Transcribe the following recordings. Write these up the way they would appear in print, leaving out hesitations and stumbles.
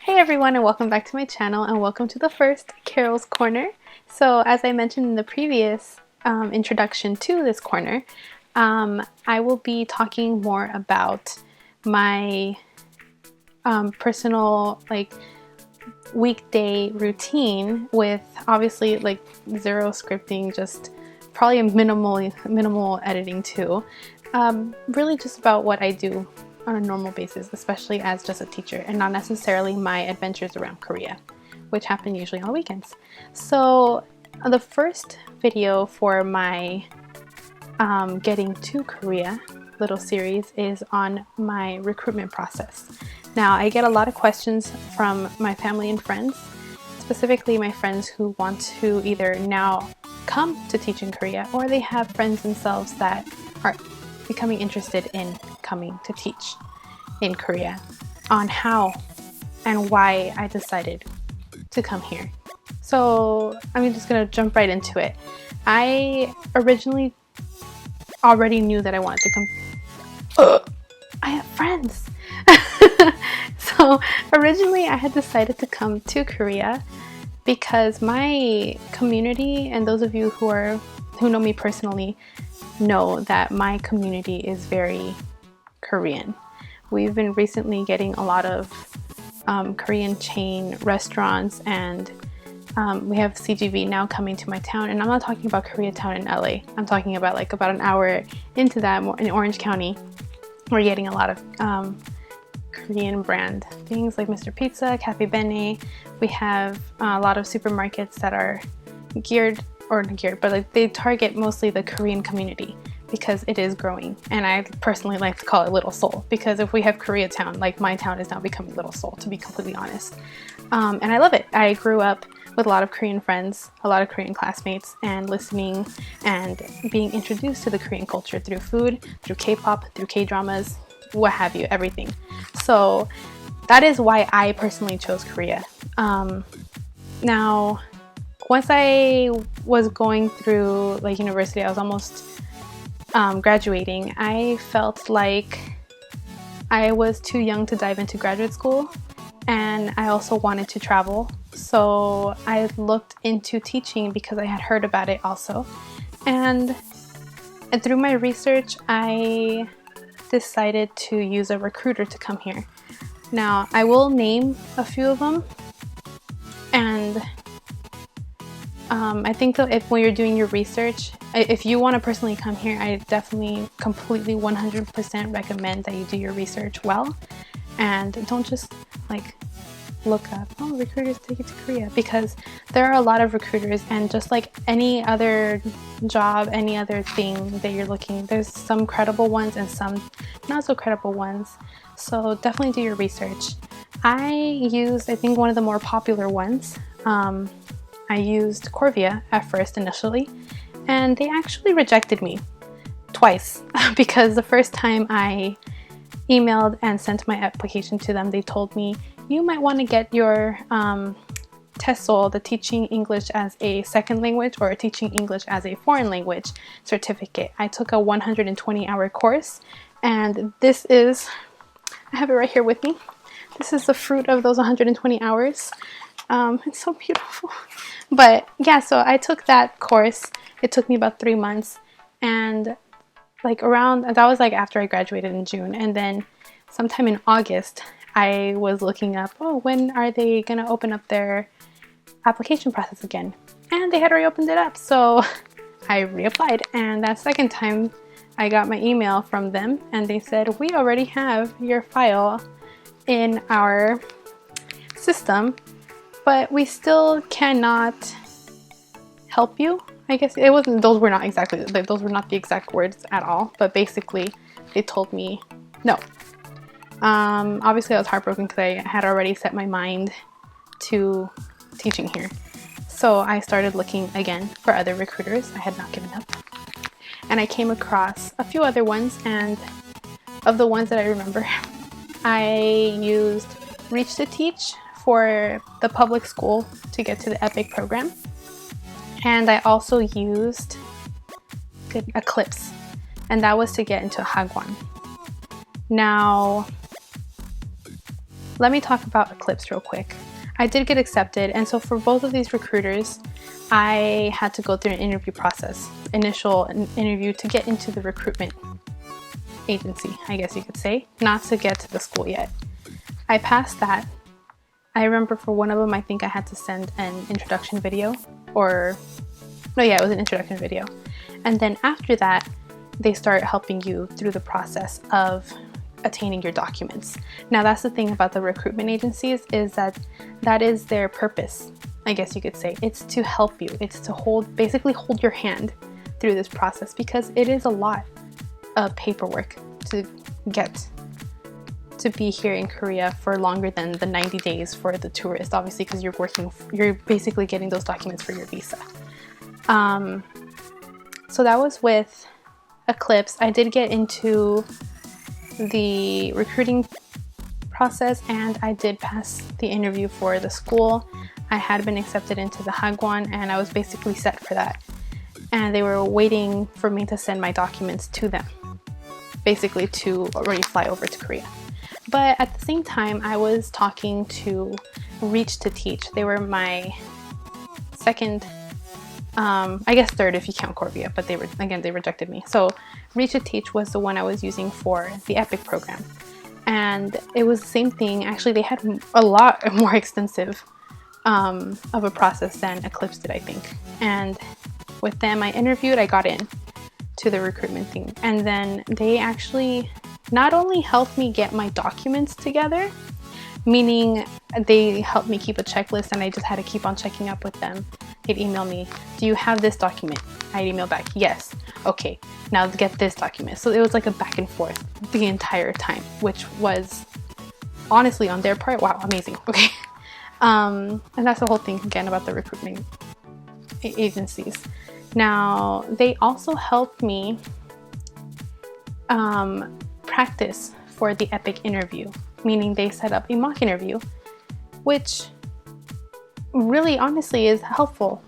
Hey everyone, and welcome back to my channel, and welcome to the first Carol's Corner. So as I mentioned in the previous introduction to this corner, I will be talking more about my personal weekday routine with obviously zero scripting, just probably a minimal editing too. Really just about what I do on a normal basis, especially as just a teacher, and not necessarily my adventures around Korea, which happen usually on weekends. So the first video for my getting to Korea little series is on my recruitment process. Now, I get a lot of questions from my family and friends, specifically my friends who want to either now come to teach in Korea, or they have friends themselves that are becoming interested in coming to teach in Korea, on how and why I decided to come here. So I'm just gonna jump right into it. I originally already knew that I wanted to come. I have friends. So originally I had decided to come to Korea because my community, and those of you who know me personally, know that my community is very Korean. We've been recently getting a lot of Korean chain restaurants, and we have CGV now coming to my town. And I'm not talking about Koreatown in LA. I'm talking about about an hour into that, more in Orange County. We're getting a lot of Korean brand things like Mr. Pizza, Cafe Bene. We have a lot of supermarkets that are but they target mostly the Korean community because it is growing. And I personally like to call it Little Seoul, because if we have Koreatown, my town is now becoming Little Seoul, to be completely honest. And I love it. I grew up with a lot of Korean friends, a lot of Korean classmates, and listening and being introduced to the Korean culture through food, through K-pop, through K-dramas, what have you, everything. So that is why I personally chose Korea. Now, once I was going through university, I was almost graduating, I felt like I was too young to dive into graduate school, and I also wanted to travel. So I looked into teaching because I had heard about it also. And through my research, I decided to use a recruiter to come here. Now, I will name a few of them, and I think that when you're doing your research, if you want to personally come here, I definitely completely 100% recommend that you do your research well, and don't just look up, oh, recruiters take it to Korea, because there are a lot of recruiters, and just like any other job, any other thing that you're looking, there's some credible ones and some not so credible ones. So definitely do your research. I think one of the more popular ones. I used Corvia at first initially, and they actually rejected me twice because the first time I emailed and sent my application to them, they told me, you might want to get your TESOL, the Teaching English as a Second Language or Teaching English as a Foreign Language certificate. I took a 120-hour course, and this is, I have it right here with me. This is the fruit of those 120 hours. It's so beautiful. But yeah, so I took that course. It took me about 3 months, and that was after I graduated in June, and then sometime in August I was looking up, oh, when are they gonna open up their application process again? And they had already opened it up, so I reapplied, and that second time I got my email from them, and they said, we already have your file in our system, but we still cannot help you. I guess it wasn't, those were not the exact words at all, but basically they told me no. Obviously I was heartbroken because I had already set my mind to teaching here. So I started looking again for other recruiters. I had not given up. And I came across a few other ones, and of the ones that I remember, I used Reach to Teach for the public school to get to the EPIC program. And I also used Eclipse, and that was to get into Hagwon. Now, let me talk about Eclipse real quick. I did get accepted, and so for both of these recruiters, I had to go through an interview process, initial interview to get into the recruitment agency, I guess you could say, not to get to the school yet. I passed that. I remember for one of them, I think I had to send an introduction video, it was an introduction video. And then after that, they start helping you through the process of attaining your documents. Now, that's the thing about the recruitment agencies, is that is their purpose, I guess you could say. It's to help you. It's to basically hold your hand through this process, because it is a lot of paperwork to get to be here in Korea for longer than the 90 days for the tourist, obviously, because you're basically getting those documents for your visa. So that was with Eclipse. I did get into the recruiting process, and I did pass the interview for the school. I had been accepted into the Hagwon, and I was basically set for that. And they were waiting for me to send my documents to them, basically to already fly over to Korea. But at the same time, I was talking to Reach to Teach. They were my second, I guess third if you count Corvia, but they rejected me. So Reach to Teach was the one I was using for the EPIC program. And it was the same thing. Actually, they had a lot more extensive of a process than Eclipse did, I think. And with them, I interviewed, I got in to the recruitment thing. And then they actually not only helped me get my documents together, meaning they helped me keep a checklist, and I just had to keep on checking up with them. They'd email me, do you have this document? I'd email back, yes. Okay, now get this document. So it was like a back and forth the entire time, which was honestly on their part, wow, amazing. Okay. And that's the whole thing again about the recruitment agencies. Now, they also helped me practice for the EPIC interview, meaning they set up a mock interview, which really honestly is helpful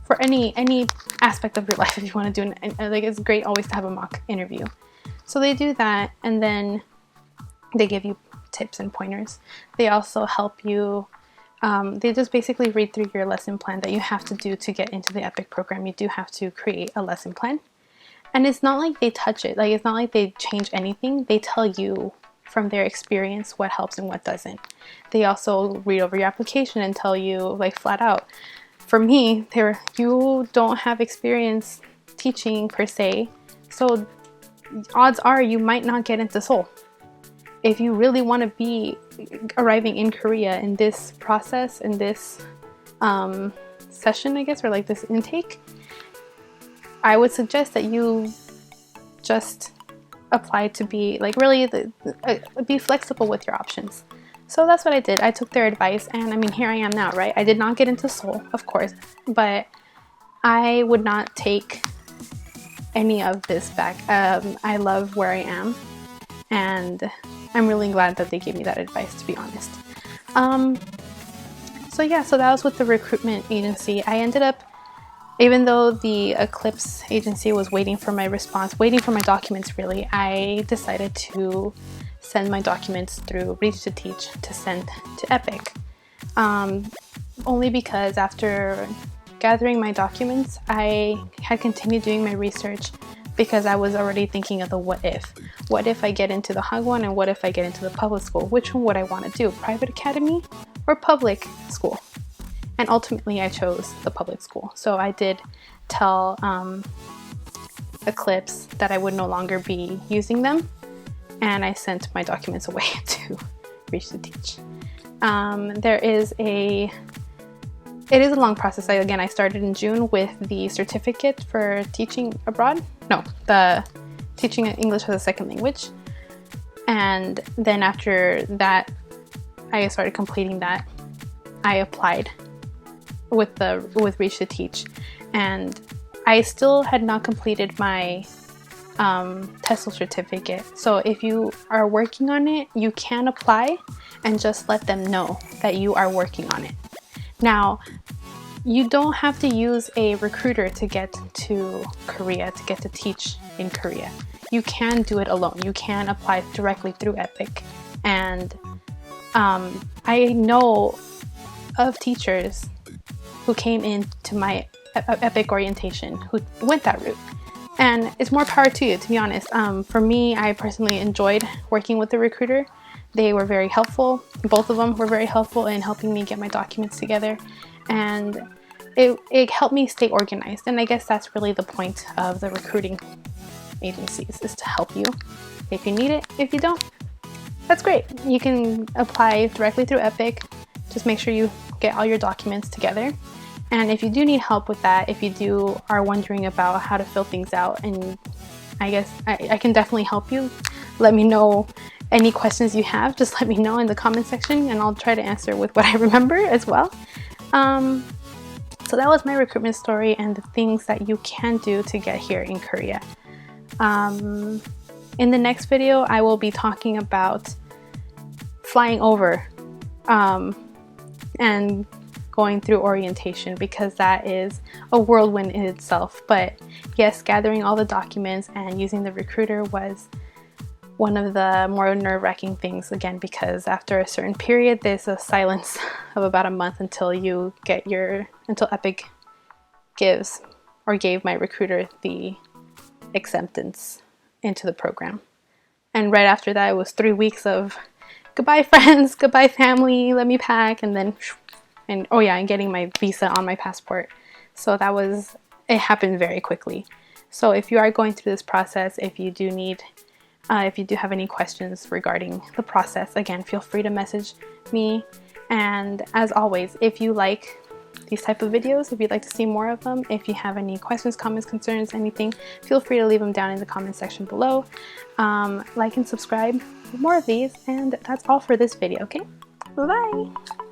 for any aspect of your life. If you want to do it's great always to have a mock interview. So they do that, and then they give you tips and pointers. They also help you, they just basically read through your lesson plan that you have to do to get into the EPIC program. You do have to create a lesson plan. And it's not like they touch it. Like, it's not like they change anything. They tell you from their experience what helps and what doesn't. They also read over your application and tell you, like, flat out. For me, you don't have experience teaching per se, so odds are you might not get into Seoul. If you really want to be arriving in Korea in this process, in this session, I guess, or like this intake, I would suggest that you just apply to be like really be flexible with your options. So that's what I did. I took their advice, and I mean, here I am now, right? I did not get into Seoul, of course, but I would not take any of this back. I love where I am, and I'm really glad that they gave me that advice, to be honest. So that was with the recruitment agency. I ended up, even though the Eclipse agency was waiting for my response, waiting for my documents really, I decided to send my documents through Reach to Teach to send to EPIC. Only because after gathering my documents, I had continued doing my research, because I was already thinking of the what if. What if I get into the Hagwon, and what if I get into the public school? Which one would I want to do? Private academy or public school? And ultimately I chose the public school. So I did tell Eclipse that I would no longer be using them, and I sent my documents away to Reach to Teach. It is a long process. I started in June with the certificate for teaching abroad. No, the teaching English as a second language. And then after that, I started completing that. I applied with Reach to Teach, and I still had not completed my TESOL certificate. So if you are working on it, you can apply and just let them know that you are working on it. Now, you don't have to use a recruiter to get to Korea, to get to teach in Korea. You can do it alone. You can apply directly through EPIC and I know of teachers who came into my EPIC orientation who went that route. And it's more power to you, to be honest. For me, I personally enjoyed working with the recruiter. They were very helpful. Both of them were very helpful in helping me get my documents together. And it helped me stay organized. And I guess that's really the point of the recruiting agencies, is to help you if you need it. If you don't, that's great. You can apply directly through EPIC. Just make sure you get all your documents together. And if you do need help with that, if you are wondering about how to fill things out, and I guess I can definitely help you. Let me know any questions you have. Just let me know in the comment section, and I'll try to answer with what I remember as well. So that was my recruitment story and the things that you can do to get here in Korea. In the next video, I will be talking about flying over and going through orientation, because that is a whirlwind in itself. But yes, gathering all the documents and using the recruiter was one of the more nerve-wracking things, again, because after a certain period there's a silence of about a month until you get until EPIC gave my recruiter the acceptance into the program. And right after that, it was 3 weeks of goodbye friends, goodbye family, let me pack, and then oh yeah, and getting my visa on my passport. So it happened very quickly. So if you are going through this process, if you do have any questions regarding the process, again, feel free to message me. And as always, if you like these type of videos, if you'd like to see more of them, if you have any questions, comments, concerns, anything, feel free to leave them down in the comment section below. Like and subscribe for more of these, and that's all for this video, okay? Bye-bye!